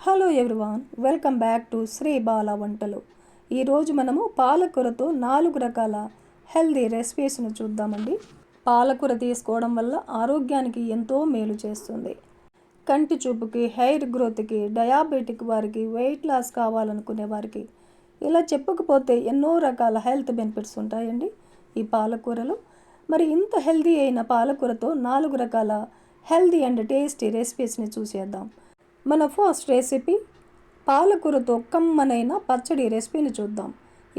Hello everyone, welcome back to Sri Bala Vantalu. ఈరోజు మనము పాలకూరతో 4 రకాల హెల్దీ రెసిపీస్ను చూద్దామండి. పాలకూర తీసుకోవడం వల్ల ఆరోగ్యానికి ఎంతో మేలు చేస్తుంది. కంటి చూపుకి, హెయిర్ గ్రోత్కి, డయాబెటిక్ వారికి, వెయిట్ లాస్ కావాలనుకునే వారికి ఇలా చెప్పకపోతే ఎన్నో రకాల హెల్త్ బెనిఫిట్స్ ఉంటాయండి ఈ పాలకూరలో. మరి ఇంత హెల్దీ అయిన పాలకూరతో 4 రకాల హెల్దీ అండ్ టేస్టీ రెసిపీస్ని చూసేద్దాం. మన ఫస్ట్ రెసిపీ పాలకూరతో కమ్మనైన పచ్చడి రెసిపీని చూద్దాం.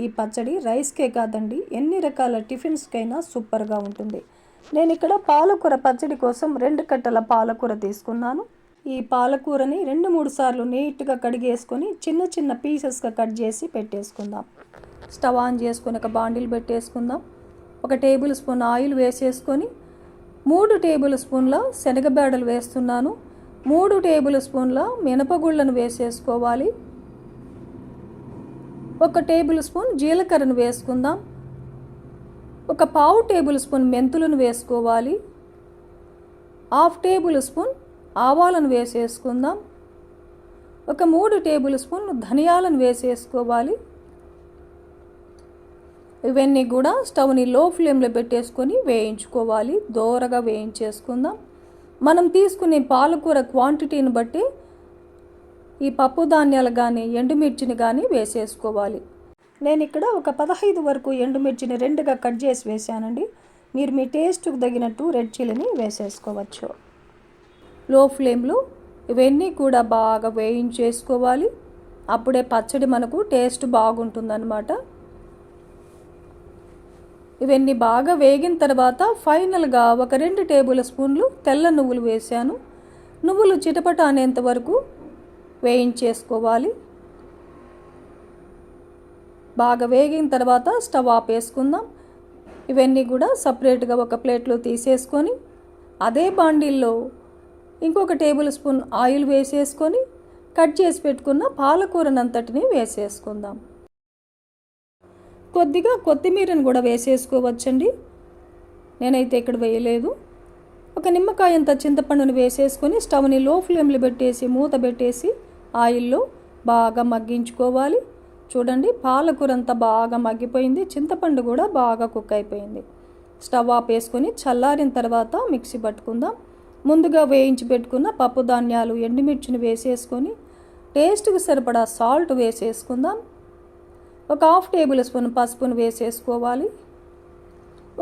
ఈ పచ్చడి రైస్కే కాదండి, ఎన్ని రకాల టిఫిన్స్కైనా సూపర్గా ఉంటుంది. నేను ఇక్కడ పాలకూర పచ్చడి కోసం 2 కట్టల పాలకూర తీసుకున్నాను. ఈ పాలకూరని 2-3 సార్లు నీట్గా కడిగేసుకొని చిన్న చిన్న పీసెస్గా కట్ చేసి పెట్టేసుకుందాం. స్టవ్ ఆన్ చేసుకొని ఒక బాండిల్ పెట్టేసుకుందాం. 1 టేబుల్ స్పూన్ ఆయిల్ వేసేసుకొని 3 టేబుల్ స్పూన్ల శనగబేడలు వేస్తున్నాను. 3 టేబుల్ స్పూన్ల మినపగుళ్ళను వేసేసుకోవాలి. 1 టేబుల్ స్పూన్ జీలకర్రను వేసుకుందాం. 1/2 టేబుల్ స్పూన్ మెంతులను వేసుకోవాలి. 1/2 టేబుల్ స్పూన్ ఆవాలను వేసేసుకుందాం. 3 టేబుల్ స్పూన్ ధనియాలను వేసేసుకోవాలి. ఇవన్నీ కూడా స్టవ్ని లో ఫ్లేమ్లో పెట్టేసుకొని వేయించుకోవాలి. దోరగా వేయించేసుకుందాం. మనం తీసుకునే పాలకూర క్వాంటిటీని బట్టి ఈ పప్పు ధాన్యాలు కానీ ఎండుమిర్చిని కానీ వేసేసుకోవాలి. నేను ఇక్కడ ఒక 15 వరకు ఎండుమిర్చిని 2గా కట్ చేసి వేసానండి. మీరు మీ టేస్ట్కి తగినట్టు రెడ్ చిల్లీని వేసేసుకోవచ్చు. లో ఫ్లేమ్లో ఇవన్నీ కూడా బాగా వేయించేసుకోవాలి. అప్పుడే పచ్చడి మనకు టేస్ట్ బాగుంటుందన్నమాట. ఇవన్నీ బాగా వేగిన తర్వాత ఫైనల్గా ఒక 2 టేబుల్ స్పూన్లు తెల్ల నువ్వులు వేసాను. నువ్వులు చిటపట అనేంత వరకు వేయించేసుకోవాలి. బాగా వేగిన తర్వాత స్టవ్ ఆపేసుకుందాం. ఇవన్నీ కూడా సపరేట్గా ఒక ప్లేట్లో తీసేసుకొని అదే బాండీల్లో ఇంకొక టేబుల్ స్పూన్ ఆయిల్ వేసేసుకొని కట్ చేసి పెట్టుకున్న పాలకూరనంతటిని వేసేసుకుందాం. కొద్దిగా కొత్తిమీరను కూడా వేసేసుకోవచ్చండి. నేనైతే ఇక్కడ వేయలేదు. 1 నిమ్మకాయ అంత చింతపండుని వేసేసుకొని స్టవ్ని లో ఫ్లేమ్లో పెట్టేసి మూత పెట్టేసి ఆయిల్లో బాగా మగ్గించుకోవాలి. చూడండి, పాలకూర అంతా బాగా మగ్గిపోయింది. చింతపండు కూడా బాగా కుక్ అయిపోయింది. స్టవ్ ఆపేసుకొని చల్లారిన తర్వాత మిక్సీ పట్టుకుందాం. ముందుగా వేయించి పెట్టుకున్న పప్పు ధాన్యాలు ఎండుమిర్చిని వేసేసుకొని టేస్ట్కి సరిపడా సాల్ట్ వేసేసుకుందాం. 1/2 టేబుల్ స్పూన్ పసుపును వేసేసుకోవాలి.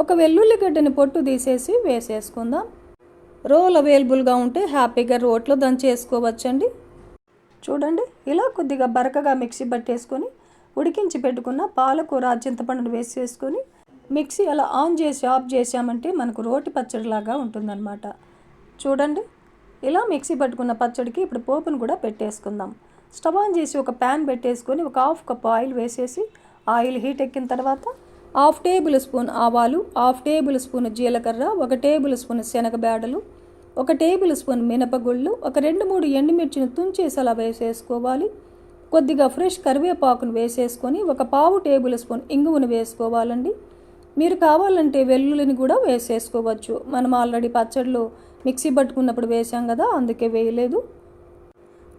1 వెల్లుల్లి గడ్డని పొట్టు తీసేసి వేసేసుకుందాం. రోల్ అవైలబుల్గా ఉంటే హ్యాపీగా రోట్లో దంచేసుకోవచ్చండి. చూడండి, ఇలా కొద్దిగా బరకగా మిక్సీ పట్టేసుకొని ఉడికించి పెట్టుకున్న పాలకూర చింతపండును వేసేసుకొని మిక్సీ అలా ఆన్ చేసి ఆఫ్ చేసామంటే మనకు రోటి పచ్చడిలాగా ఉంటుందన్నమాట. చూడండి, ఇలా మిక్సీ పట్టుకున్న పచ్చడికి ఇప్పుడు పోపును కూడా పెట్టేసుకుందాం. స్టవ్ ఆన్ చేసి ఒక ప్యాన్ పెట్టేసుకొని 1/2 కప్ ఆయిల్ వేసేసి ఆయిల్ హీట్ ఎక్కిన తర్వాత 1/2 టేబుల్ స్పూన్ ఆవాలు, 1/2 టేబుల్ స్పూన్ జీలకర్ర, 1 టేబుల్ స్పూన్ శనగబేడలు, 1 టేబుల్ స్పూన్ మినపగుళ్ళు, 2-3 ఎండుమిర్చిని తుంచేసి అలా వేసేసుకోవాలి. కొద్దిగా ఫ్రెష్ కరివేపాకును వేసేసుకొని 1/4 టేబుల్ స్పూన్ ఇంగువను వేసుకోవాలండి. మీరు కావాలంటే వెల్లుల్లిని కూడా వేసేసుకోవచ్చు. మనం ఆల్రెడీ పచ్చడిలో మిక్సీ పట్టుకున్నప్పుడు వేసాం కదా, అందుకే వేయలేదు.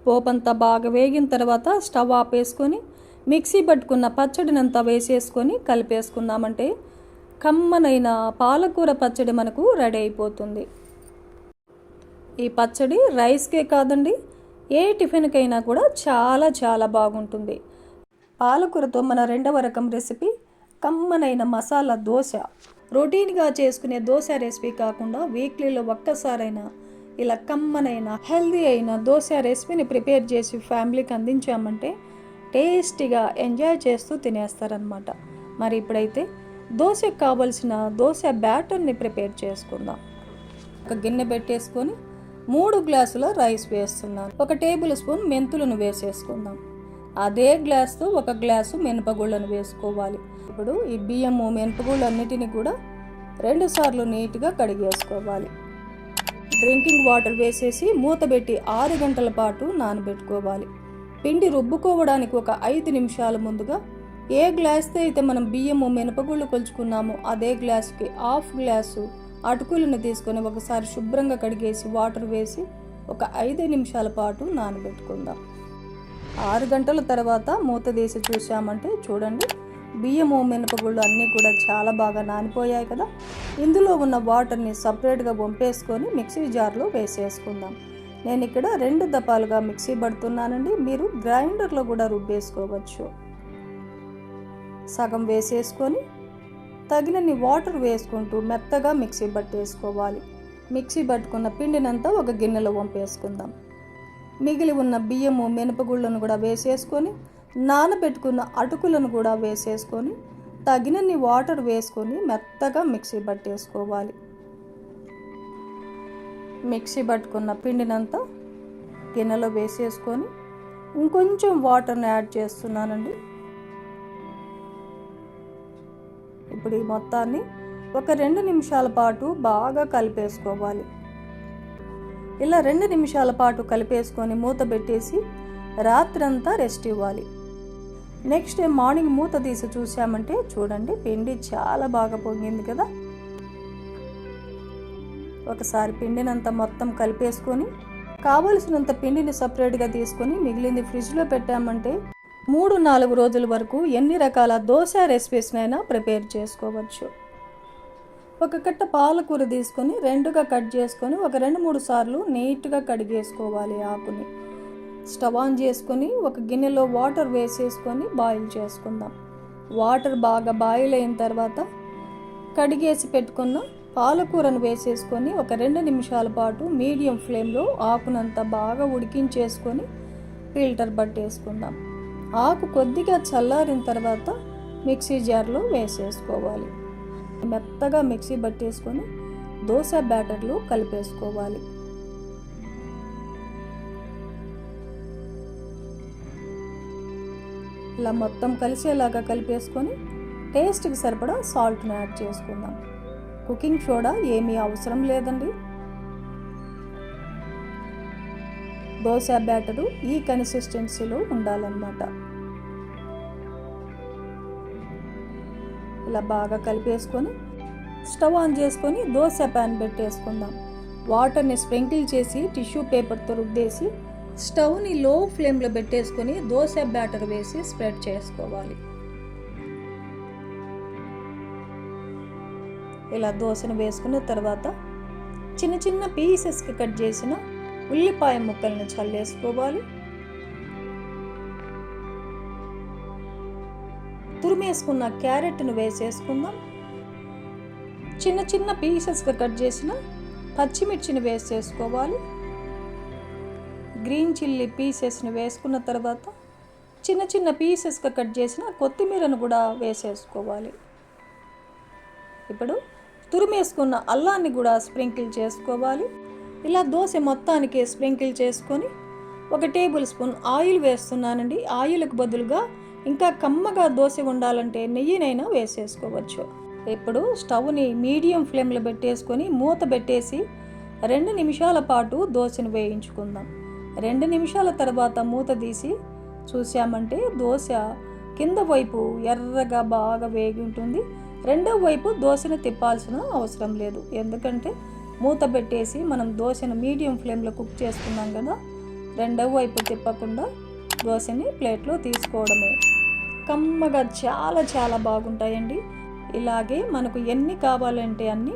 పోపంతా బాగా వేగిన తర్వాత స్టవ్ ఆపేసుకొని మిక్సీ పట్టుకున్న పచ్చడినంతా వేసేసుకొని కలిపేసుకున్నామంటే కమ్మనైన పాలకూర పచ్చడి మనకు రెడీ అయిపోతుంది. ఈ పచ్చడి రైస్కే కాదండి, ఏ టిఫిన్కైనా కూడా చాలా చాలా బాగుంటుంది. పాలకూరతో మన 2వ రకం రెసిపీ కమ్మనైన మసాలా దోశ. రొటీన్గా చేసుకునే దోశ రెసిపీ కాకుండా వీక్లీలో ఒక్కసారైనా ఇలా కమ్మనైన హెల్దీ అయిన దోశ రెసిపీని ప్రిపేర్ చేసి ఫ్యామిలీకి అందించామంటే టేస్టీగా ఎంజాయ్ చేస్తూ తినేస్తారనమాట. మరి ఇప్పుడైతే దోశకు కావలసిన దోశ బ్యాటర్ని ప్రిపేర్ చేసుకుందాం. ఒక గిన్నె పెట్టేసుకొని 3 గ్లాసుల రైస్ వేస్తున్నాను. 1 టేబుల్ స్పూన్ మెంతులను వేసేసుకుందాం. అదే గ్లాస్తో 1 గ్లాసు మినపగుళ్ళను వేసుకోవాలి. ఇప్పుడు ఈ బియ్యము మినపగుళ్ళు అన్నిటిని కూడా 2 సార్లు నీట్గా కడిగేసుకోవాలి. డ్రింకింగ్ వాటర్ వేసేసి మూత పెట్టి 6 గంటల పాటు నానబెట్టుకోవాలి. పిండి రుబ్బుకోవడానికి ఒక 5 నిమిషాల ముందుగా ఏ గ్లాస్తో అయితే మనం బియ్యము మినపగుళ్ళు కొలుచుకున్నామో అదే గ్లాసుకి 1/2 గ్లాసు అటుకులను తీసుకొని ఒకసారి శుభ్రంగా కడిగేసి వాటర్ వేసి ఒక 5 నిమిషాల పాటు నానబెట్టుకుందాం. 6 గంటల తర్వాత మూత తీసి చూసామంటే చూడండి, బియ్యము మినపగుళ్ళు అన్నీ కూడా చాలా బాగా నానిపోయాయి కదా. ఇందులో ఉన్న వాటర్ని సపరేట్గా వంపేసుకొని మిక్సీ జార్లో వేసేసుకుందాం. నేను ఇక్కడ 2 దపాలుగా మిక్సీ పడుతున్నానండి. మీరు గ్రైండర్లో కూడా రుబ్బేసుకోవచ్చు. సగం వేసేసుకొని తగినన్ని వాటర్ వేసుకుంటూ మెత్తగా మిక్సీ పట్టేసుకోవాలి. మిక్సీ పట్టుకున్న పిండినంతా ఒక గిన్నెలో వంపేసుకుందాం. మిగిలి ఉన్న బియ్యము మినపగుళ్ళను కూడా వేసేసుకొని నానబెట్టుకున్న అటుకులను కూడా వేసేసుకొని తగినన్ని వాటర్ వేసుకొని మెత్తగా మిక్సీ పట్టేసుకోవాలి. మిక్సీ పట్టుకున్న పిండినంతా గిన్నెలో వేసేసుకొని ఇంకొంచెం వాటర్ని యాడ్ చేస్తున్నానండి. ఇప్పుడు ఈ మొత్తాన్ని ఒక 2 నిమిషాల పాటు బాగా కలిపేసుకోవాలి. ఇలా 2 నిమిషాల పాటు కలిపేసుకొని మూత పెట్టేసి రాత్రంతా రెస్ట్ ఇవ్వాలి. నెక్స్ట్ డే మార్నింగ్ మూత తీసి చూసామంటే చూడండి, పిండి చాలా బాగా పొంగింది కదా. ఒకసారి పిండినంతా మొత్తం కలిపేసుకొని కావలసినంత పిండిని సపరేట్గా తీసుకొని మిగిలింది ఫ్రిడ్జ్లో పెట్టామంటే 3-4 రోజుల వరకు ఎన్ని రకాల దోశ రెసిపీస్నైనా ప్రిపేర్ చేసుకోవచ్చు. ఒక కట్ట పాలకూర తీసుకొని 2గా కట్ చేసుకొని ఒక 2-3 సార్లు నీట్గా కడిగేసుకోవాలి. ఆకుని స్టవ్ ఆన్ చేసుకొని ఒక గిన్నెలో వాటర్ వేసేసుకొని బాయిల్ చేసుకుందాం. వాటర్ బాగా బాయిల్ అయిన తర్వాత కడిగేసి పెట్టుకున్న పాలకూరను వేసేసుకొని ఒక 2 నిమిషాల పాటు మీడియం ఫ్లేమ్లో ఆకునంతా బాగా ఉడికించేసుకొని ఫిల్టర్ పట్టేసుకుందాం. ఆకు కొద్దిగా చల్లారిన తర్వాత మిక్సీ జార్లో వేసేసుకోవాలి. మెత్తగా మిక్సీ పట్టేసుకొని దోశ బ్యాటర్లో కలిపేసుకోవాలి. ఇలా మొత్తం కలిసేలాగా కలిపేసుకొని టేస్ట్కి సరిపడా సాల్ట్ని యాడ్ చేసుకుందాం. కుకింగ్ సోడా ఏమీ అవసరం లేదండి. దోశ బ్యాటరు ఈ కన్సిస్టెన్సీలో ఉండాలన్నమాట. ఇలా బాగా కలిపేసుకొని స్టవ్ ఆన్ చేసుకొని దోశ ప్యాన్ పెట్టేసుకుందాం. వాటర్ని స్ప్రింకిల్ చేసి టిష్యూ పేపర్తో రుద్దేసి స్టవ్ని లో ఫ్లేమ్లో పెట్టేసుకొని దోశ బ్యాటర్ వేసి స్ప్రెడ్ చేసుకోవాలి. ఇలా దోశను వేసుకున్న తర్వాత చిన్న చిన్న పీసెస్కి కట్ చేసిన ఉల్లిపాయ ముక్కలను చల్లేసుకోవాలి. తురిమేసుకున్న క్యారెట్ను వేసేసుకుందాం. చిన్న చిన్న పీసెస్గా కట్ చేసిన పచ్చిమిర్చిని వేసేసుకోవాలి. గ్రీన్ చిల్లీ పీసెస్ని వేసుకున్న తర్వాత చిన్న చిన్న పీసెస్గా కట్ చేసిన కొత్తిమీరను కూడా వేసేసుకోవాలి. ఇప్పుడు తురిమేసుకున్న అల్లాన్ని కూడా స్ప్రింకిల్ చేసుకోవాలి. ఇలా దోశ మొత్తానికి స్ప్రింకిల్ చేసుకొని 1 టేబుల్ స్పూన్ ఆయిల్ వేస్తున్నానండి. ఆయిల్కి బదులుగా ఇంకా కమ్మగా దోశ ఉండాలంటే నెయ్యినైనా వేసేసుకోవచ్చు. ఇప్పుడు స్టవ్ని మీడియం ఫ్లేమ్లో పెట్టేసుకొని మూత పెట్టేసి 2 నిమిషాల పాటు దోశను వేయించుకుందాం. 2 నిమిషాల తర్వాత మూత తీసి చూసామంటే దోశ కింద వైపు ఎర్రగా బాగా వేగి ఉంటుంది. రెండో వైపు దోశను తిప్పాల్సిన అవసరం లేదు, ఎందుకంటే మూత పెట్టేసి మనం దోశను మీడియం ఫ్లేమ్లో కుక్ చేసుకున్నాం కదా. రెండవ వైపు తిప్పకుండా దోశని ప్లేట్లో తీసుకోవడమే. కమ్మగా చాలా చాలా బాగుంటాయండి. ఇలాగే మనకు ఎన్ని కావాలంటే అన్ని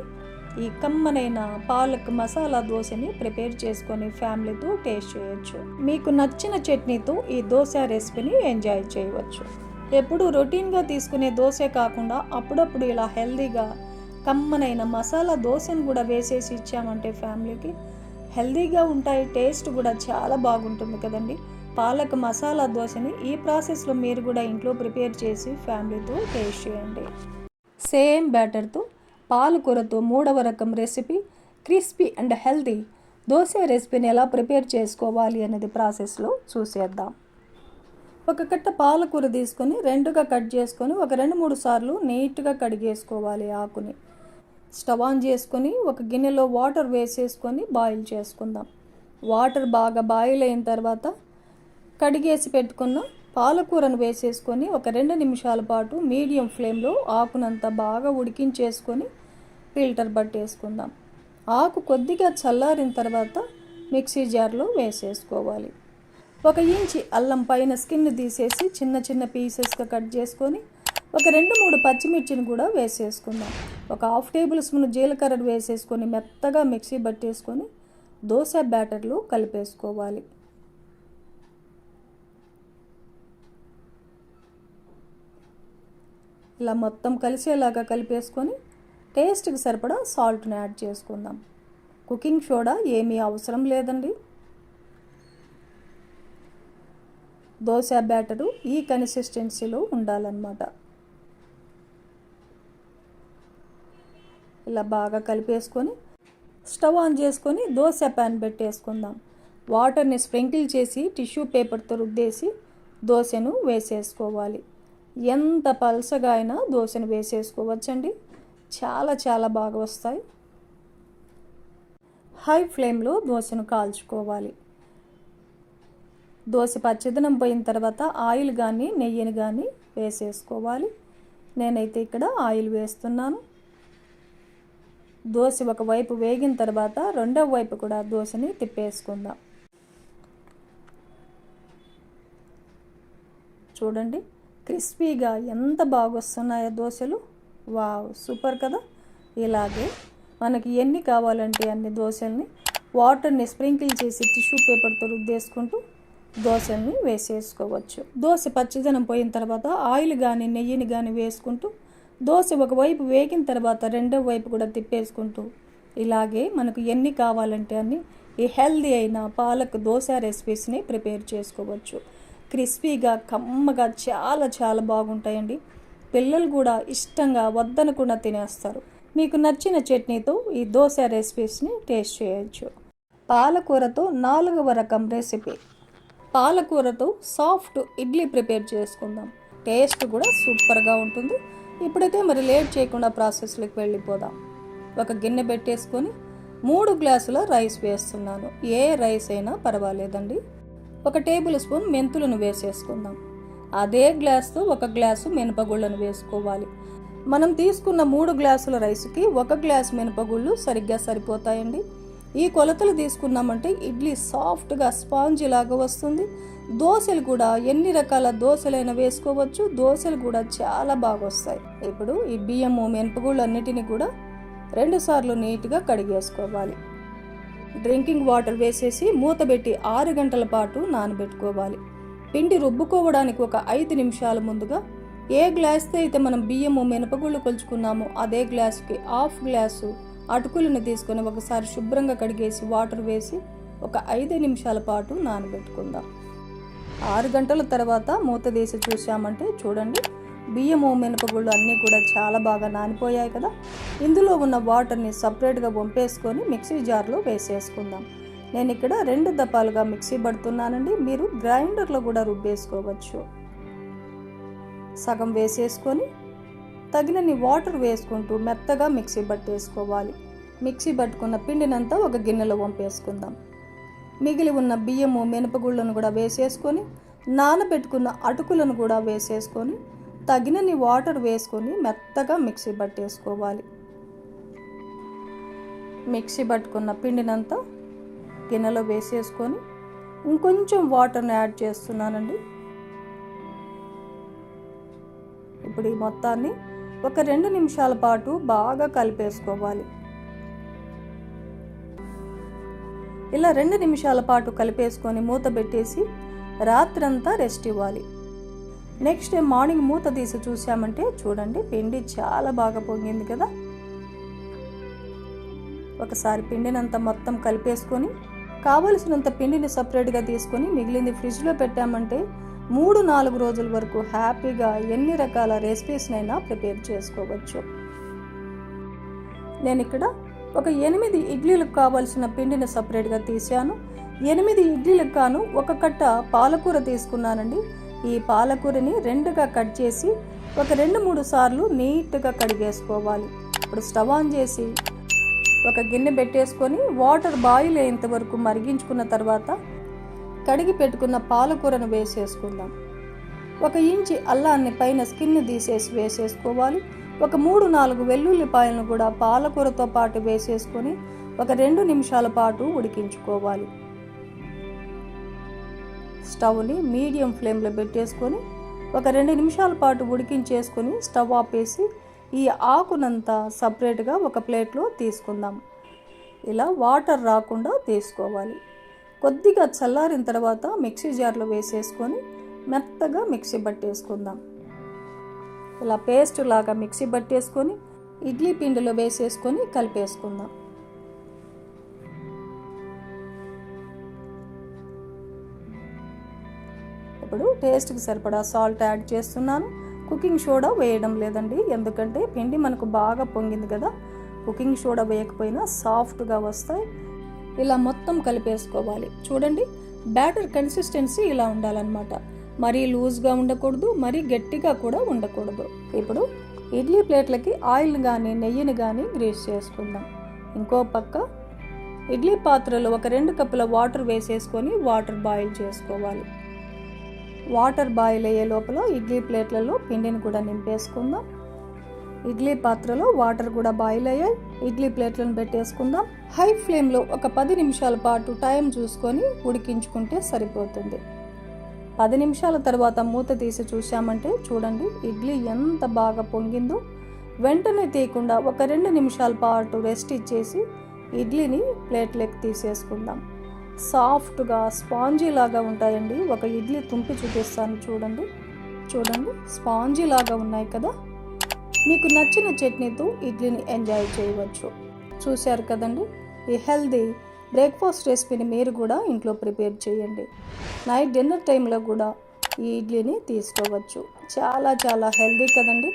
ఈ కమ్మనైన పాలక్ మసాలా దోశని ప్రిపేర్ చేసుకొని ఫ్యామిలీతో టేస్ట్ చేయొచ్చు. మీకు నచ్చిన చట్నీతో ఈ దోశ రెసిపీని ఎంజాయ్ చేయవచ్చు. ఎప్పుడు రొటీన్గా తీసుకునే దోశ కాకుండా అప్పుడప్పుడు ఇలా హెల్దీగా కమ్మనైన మసాలా దోశను కూడా వేసేసి ఇచ్చామంటే ఫ్యామిలీకి హెల్దీగా ఉంటాయి. టేస్ట్ కూడా చాలా బాగుంటుంది కదండి. పాలక్ మసాలా దోశని ఈ ప్రాసెస్లో మీరు కూడా ఇంట్లో ప్రిపేర్ చేసి ఫ్యామిలీతో టేస్ట్ చేయండి. సేమ్ బ్యాటర్తో పాలకూరతో 3వ రకం recipe crispy and healthy dosa రెసిపీని ఎలా ప్రిపేర్ చేసుకోవాలి అనేది ప్రాసెస్లో చూసేద్దాం. ఒక కట్ట పాలకూర తీసుకొని 2గా కట్ చేసుకొని ఒక 2-3 సార్లు నీట్గా కడిగేసుకోవాలి. ఆకుని స్టవ్ ఆన్ చేసుకొని ఒక గిన్నెలో వాటర్ వేసేసుకొని బాయిల్ చేసుకుందాం. వాటర్ బాగా బాయిల్ అయిన తర్వాత కడిగేసి పెట్టుకున్న పాలకూరను వేసేసుకొని ఒక 2 నిమిషాల పాటు మీడియం ఫ్లేమ్లో ఆకునంతా బాగా ఉడికించేసుకొని ఫిల్టర్ పట్టేసుకుందాం. ఆకు కొద్దిగా చల్లారిన తర్వాత మిక్సీ జార్లో వేసేసుకోవాలి. 1 ఇంచి అల్లం పైన స్కిన్ తీసేసి చిన్న చిన్న పీసెస్గా కట్ చేసుకొని ఒక 2-3 పచ్చిమిర్చిని కూడా వేసేసుకుందాం. ఒక 1/2 టేబుల్ స్పూన్ జీలకర్ర వేసేసుకొని మెత్తగా మిక్సీ పట్టేసుకొని దోశ బ్యాటర్లో కలిపేసుకోవాలి. ఇలా మొత్తం కలిసేలాగా కలిపేసుకొని టేస్ట్కి సరిపడా సాల్ట్ని యాడ్ చేసుకుందాం. కుకింగ్ సోడా ఏమీ అవసరం లేదండి. దోశ బ్యాటరు ఈ కన్సిస్టెన్సీలో ఉండాలన్నమాట. ఇలా బాగా కలిపేసుకొని స్టవ్ ఆన్ చేసుకొని దోశ ప్యాన్ పెట్టేసుకుందాం. వాటర్ని స్ప్రింకిల్ చేసి టిష్యూ పేపర్తో రుద్దేసి దోశను వేసేసుకోవాలి. ఎంత పల్సగా అయినా దోశను వేసేసుకోవచ్చండి. చాలా చాలా బాగా వస్తాయి. హై ఫ్లేమ్లో దోశను కాల్చుకోవాలి. దోశ పచ్చదనం పోయిన తర్వాత ఆయిల్ కానీ నెయ్యిని కానీ వేసేసుకోవాలి. నేనైతే ఇక్కడ ఆయిల్ వేస్తున్నాను. దోశ ఒకవైపు వేగిన తర్వాత రెండవ వైపు కూడా దోశని తిప్పేసుకుందాం. చూడండి క్రిస్పీగా ఎంత బాగా వస్తున్నాయో దోశలు. వావ్, సూపర్ కదా. ఇలాగే మనకి ఎన్ని కావాలంటే అన్ని దోశల్ని వాటర్ని స్ప్రింకిల్ చేసి టిష్యూ పేపర్తో రుద్దేసుకుంటూ దోశల్ని వేసేసుకోవచ్చు. దోశ పచ్చదనం పోయిన తర్వాత ఆయిల్ కానీ నెయ్యిని కానీ వేసుకుంటూ దోశ ఒకవైపు వేగిన తర్వాత రెండవ వైపు కూడా తిప్పేసుకుంటూ ఇలాగే మనకు ఎన్ని కావాలంటే అన్ని ఈ హెల్దీ అయిన పాలక్ దోశ రెసిపీస్ని ప్రిపేర్ చేసుకోవచ్చు. క్రిస్పీగా కమ్మగా చాలా చాలా బాగుంటాయండి. పిల్లలు కూడా ఇష్టంగా వద్దనకుండా తినేస్తారు. మీకు నచ్చిన చట్నీతో ఈ దోశ రెసిపీస్ని టేస్ట్ చేయొచ్చు. పాలకూరతో 4వ రకం రెసిపీ. పాలకూరతో సాఫ్ట్ ఇడ్లీ ప్రిపేర్ చేసుకుందాం. టేస్ట్ కూడా సూపర్గా ఉంటుంది. ఇప్పుడైతే మరి లేట్ చేయకుండా ప్రాసెస్లోకి వెళ్ళిపోదాం. ఒక గిన్నె పెట్టేసుకొని 3 గ్లాసుల రైస్ వేస్తున్నాను. ఏ రైస్ అయినా పర్వాలేదండి. 1 టేబుల్ స్పూన్ మెంతులను వేసేసుకుందాం. అదే గ్లాస్తో 1 గ్లాసు మినపగుళ్ళను వేసుకోవాలి. మనం తీసుకున్న 3 గ్లాసుల రైస్కి 1 గ్లాసు మినపగుళ్ళు సరిగ్గా సరిపోతాయండి. ఈ కొలతలు తీసుకున్నామంటే ఇడ్లీ సాఫ్ట్గా స్పాంజ్ లాగా వస్తుంది. దోశలు కూడా ఎన్ని రకాల దోశలైనా వేసుకోవచ్చు. దోశలు కూడా చాలా బాగా వస్తాయి. ఇప్పుడు ఈ బియ్యము మినపగుళ్ళు అన్నిటిని కూడా 2 సార్లు నీట్గా కడిగేసుకోవాలి. డ్రింకింగ్ వాటర్ వేసేసి మూత పెట్టి 6 గంటల పాటు నానబెట్టుకోవాలి. పిండి రుబ్బుకోవడానికి ఒక 5 నిమిషాల ముందుగా ఏ గ్లాస్తో అయితే మనం బియ్యము మినపగుళ్ళు కొలుచుకున్నామో అదే గ్లాసుకి 1/2 గ్లాసు అటుకులను తీసుకొని ఒకసారి శుభ్రంగా కడిగేసి వాటర్ వేసి ఒక 5 నిమిషాల పాటు నానబెట్టుకుందాం. 6 గంటల తర్వాత మూత తీసి చూసామంటే చూడండి బియ్యము మినపగుళ్ళు అన్నీ కూడా చాలా బాగా నానిపోయాయి కదా. ఇందులో ఉన్న వాటర్ని సపరేట్గా వంపేసుకొని మిక్సీ జార్లో వేసేసుకుందాం. నేను ఇక్కడ 2 దపాలుగా మిక్సీ పడుతున్నానండి. మీరు గ్రైండర్లో కూడా రుబ్బేసుకోవచ్చు. సగం వేసేసుకొని తగినన్ని వాటర్ వేసుకుంటూ మెత్తగా మిక్సీ పట్టేసుకోవాలి. మిక్సీ పట్టుకున్న పిండినంతా ఒక గిన్నెలో వంపేసుకుందాం. మిగిలి ఉన్న బియ్యము మినపగుళ్ళను కూడా వేసేసుకొని నానబెట్టుకున్న అటుకులను కూడా వేసేసుకొని తగినన్ని వాటర్ వేసుకొని మెత్తగా మిక్సీ పట్టేసుకోవాలి. మిక్సీ పట్టుకున్న పిండినంతా గిన్నెలో వేసేసుకొని ఇంకొంచెం వాటర్ని యాడ్ చేస్తున్నానండి. ఇప్పుడు ఈ మొత్తాన్ని ఒక 2 నిమిషాల పాటు బాగా కలిపేసుకోవాలి. ఇలా 2 నిమిషాల పాటు కలిపేసుకొని మూత పెట్టేసి రాత్రంతా రెస్ట్ ఇవ్వాలి. నెక్స్ట్ డే మార్నింగ్ మూత తీసి చూసామంటే చూడండి పిండి చాలా బాగా పొంగింది కదా. ఒకసారి పిండినంతా మొత్తం కలిపేసుకొని కావలసినంత పిండిని సపరేట్గా తీసుకొని మిగిలింది ఫ్రిడ్జ్లో పెట్టామంటే 3-4 రోజుల వరకు హ్యాపీగా ఎన్ని రకాల రెసిపీస్నైనా ప్రిపేర్ చేసుకోవచ్చు. నేను ఇక్కడ ఒక 8 ఇడ్లీలకు కావాల్సిన పిండిని సపరేట్గా తీసాను. 8 ఇడ్లీలకు గాను 1 కట్ట పాలకూర తీసుకున్నానండి. ఈ పాలకూరని 2గా కట్ చేసి ఒక 2-3 సార్లు నీట్గా కడిగేసుకోవాలి. ఇప్పుడు స్టవ్ ఆన్ చేసి ఒక గిన్నె పెట్టేసుకొని వాటర్ బాయిల్ అయ్యేంత వరకు మరిగించుకున్న తర్వాత కడిగి పెట్టుకున్న పాలకూరను వేసేసుకుందాం. 1 ఇంచి అల్లాన్ని పైన స్కిన్ తీసేసి వేసేసుకోవాలి. ఒక 3-4 వెల్లుల్లిపాయలను కూడా పాలకూరతో పాటు వేసేసుకొని ఒక 2 నిమిషాల పాటు ఉడికించుకోవాలి. స్టవ్ని మీడియం ఫ్లేమ్లో పెట్టేసుకొని ఒక 2 నిమిషాల పాటు ఉడికించేసుకొని స్టవ్ ఆపేసి ఈ ఆకునంతా సపరేట్గా ఒక ప్లేట్లో తీసుకుందాం. ఇలా వాటర్ రాకుండా తీసుకోవాలి. కొద్దిగా చల్లారిన తర్వాత మిక్సీ జార్లో వేసేసుకొని మెత్తగా మిక్సీ పట్టేసుకుందాం. ఇలా పేస్ట్ లాగా మిక్సీ పట్టేసుకొని ఇడ్లీ పిండిలో వేసేసుకొని కలిపేసుకుందాం. ఇప్పుడు టేస్ట్కి సరిపడా సాల్ట్ యాడ్ చేస్తున్నాను. కుకింగ్ సోడా వేయడం లేదండి, ఎందుకంటే పిండి మనకు బాగా పొంగింది కదా. కుకింగ్ సోడా వేయకపోయినా సాఫ్ట్గా వస్తాయి. ఇలా మొత్తం కలిపేసుకోవాలి. చూడండి, బ్యాటర్ కన్సిస్టెన్సీ ఇలా ఉండాలన్నమాట. మరీ లూజ్గా ఉండకూడదు, మరీ గట్టిగా కూడా ఉండకూడదు. ఇప్పుడు ఇడ్లీ ప్లేట్లకి ఆయిల్ కానీ నెయ్యిని కానీ గ్రీస్ చేసుకుందాం. ఇంకో పక్క ఇడ్లీ పాత్రలో ఒక 2 కప్పుల వాటర్ వేసేసుకొని వాటర్ బాయిల్ చేసుకోవాలి. వాటర్ బాయిల్ అయ్యే లోపల ఇడ్లీ ప్లేట్లలో పిండిని కూడా నింపేసుకుందాం. ఇడ్లీ పాత్రలో వాటర్ కూడా బాయిల్ అయ్యాయి. ఇడ్లీ ప్లేట్లను పెట్టేసుకుందాం. హై ఫ్లేమ్లో ఒక 10 నిమిషాల పాటు టైం చూసుకొని ఉడికించుకుంటే సరిపోతుంది. 10 నిమిషాల తర్వాత మూత తీసి చూసామంటే చూడండి, ఇడ్లీ ఎంత బాగా పొంగిందో. వెంటనే తీయకుండా ఒక 2 నిమిషాల పాటు రెస్ట్ ఇచ్చేసి ఇడ్లీని ప్లేట్లోకి తీసేసుకుందాం. సాఫ్ట్గా స్పాంజీ లాగా ఉంటాయండి. ఒక ఇడ్లీ తుంపి చూపిస్తాను చూడండి. స్పాంజీ లాగా ఉన్నాయి కదా. మీకు నచ్చిన చట్నీతో ఇడ్లీని ఎంజాయ్ చేయవచ్చు. చూశారు కదండి, ఈ హెల్దీ బ్రేక్ఫాస్ట్ రెసిపీని మీరు కూడా ఇంట్లో ప్రిపేర్ చేయండి. నైట్ డిన్నర్ టైంలో కూడా ఈ ఇడ్లీని తీసుకోవచ్చు. చాలా చాలా హెల్దీ కదండి.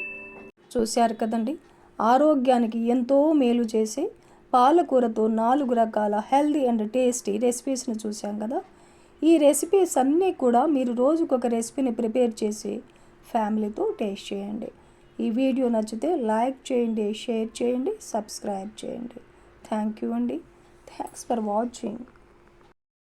చూశారు కదండి, ఆరోగ్యానికి ఎంతో మేలు చేసి పాలకూరతో 4 రకాల హెల్దీ అండ్ టేస్టీ రెసిపీస్ని చూసాం కదా. ఈ రెసిపీస్ అన్నీ కూడా మీరు రోజుకొక రెసిపీని ప్రిపేర్ చేసి ఫ్యామిలీతో టేస్ట్ చేయండి. ఈ వీడియో నచ్చితే లైక్ చేయండి, షేర్ చేయండి, సబ్స్క్రైబ్ చేయండి. థ్యాంక్ యూ అండి. Thanks for watching.